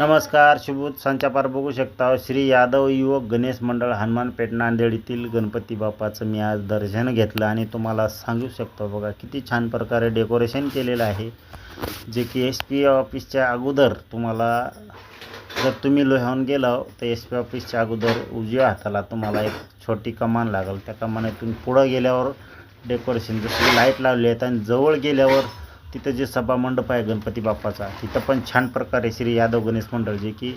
नमस्कार, शुभ संचापार बघू शकता श्री यादव युवक गणेश मंडळ हनुमानपेठ नांदेड येथील गणपती बाप्पाचं मी आज दर्शन घेतलं आणि तुम्हाला सांगू शकतो बघा किती छान प्रकारे डेकोरेशन केलेलं आहे, जे की SP ऑफिसच्या अगोदर तुम्हाला जर तुम्ही लोह्याहून गेला तर SP ऑफिसच्या अगोदर उजव्या हाताला तुम्हाला एक छोटी कमान लागेल. त्या कमानीतून पुढं गेल्यावर डेकोरेशन जसे लाईट लावले आहेत आणि जवळ गेल्यावर तिथं जे सभा मंडप आहे गणपती बाप्पाचा तिथं पण छान प्रकारे श्री यादव गणेश मंडळ, जे की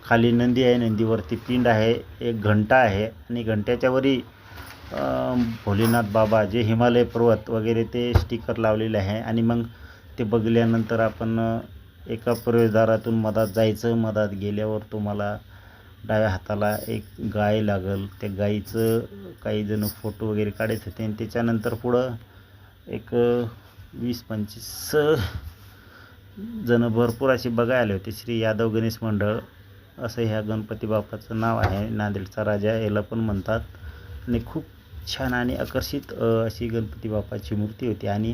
खाली नंदी आहे, नंदीवरती पिंड आहे, एक घंटा आहे आणि घंट्याच्या वरी भोलेनाथ बाबा जे हिमालय पर्वत वगैरे ते स्टिकर लावलेले आहे. आणि मग ते बघल्यानंतर आपण एका प्रवेशद्वारातून मधात जायचं. मधात गेल्यावर तुम्हाला डाव्या हाताला एक गाय लागेल. त्या गाईचं काही जण फोटो वगैरे काढत होते आणि त्याच्यानंतर पुढं एक 20-25 जण भरपूर अशी बघायला आले होते. श्री यादव गणेश मंडळ असं ह्या गणपती बाप्पाचं नाव आहे. नांदेडचा राजा याला पण म्हणतात. आणि खूप छान आणि आकर्षित अशी गणपती बाप्पाची मूर्ती होती आणि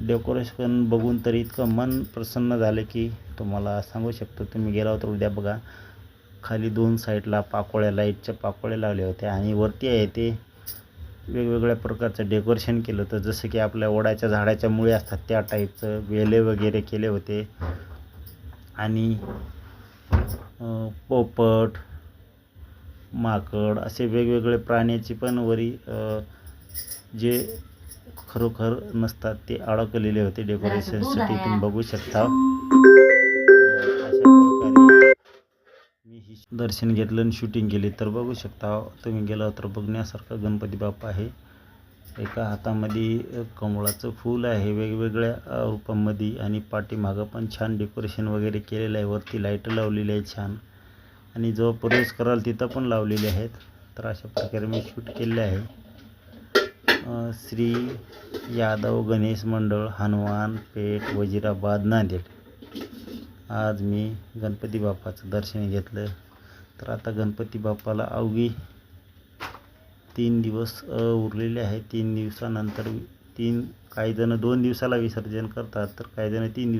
डेकोरेशन बघून तर इतकं मन प्रसन्न झालं की तुम्हाला सांगू शकतो. तुम्ही गेला तर उद्या बघा, खाली 2 साईडला पाकोळ्या, लाईटच्या पाकोळ्या लावल्या होत्या आणि वरती आहे ते वेगवेगळ्या प्रकारचं डेकोरेशन केलं होतं. जसं की आपल्या वडाच्या झाडाच्या मुळे असतात त्या टाईपचं वेले वगैरे केले होते. आणि पोपट, माकड असे वेगवेगळे प्राण्याची पण वरी जे खरोखर नसतात ते अडकलेले होते डेकोरेशनसाठी. तुम्ही बघू शकता. अशा प्रकारे मी ही दर्शन घेतलं आणि शूटिंग केली. तर बघू शकता तुम्ही गेला तर बघण्यासारखा गणपती बाप्पा आहे. एका हातामध्ये कमळाचं फूल आहे वेगवेगळ्या रूपामध्ये आणि पाठीमागं पण छान डेकोरेशन वगैरे केलेलं आहे. वरती लाईट लावलेली आहे छान आणि जो प्रवेश कराल तिथं पण लावलेले आहेत. तर अशा प्रकारे मी शूट केले आहे. श्री यादव गणेश मंडळ हनुमानपेठ वजीराबाद नांदेड. आज मी गणपती बाप्पाचं दर्शन घेतलं. तर आता गणपती बाप्पाला अवघी 3 दिवस उरलेले आहेत. 3 दिवसानंतर काही जण 2 दिवसाला विसर्जन करतात, तर काही जण 3 दिवस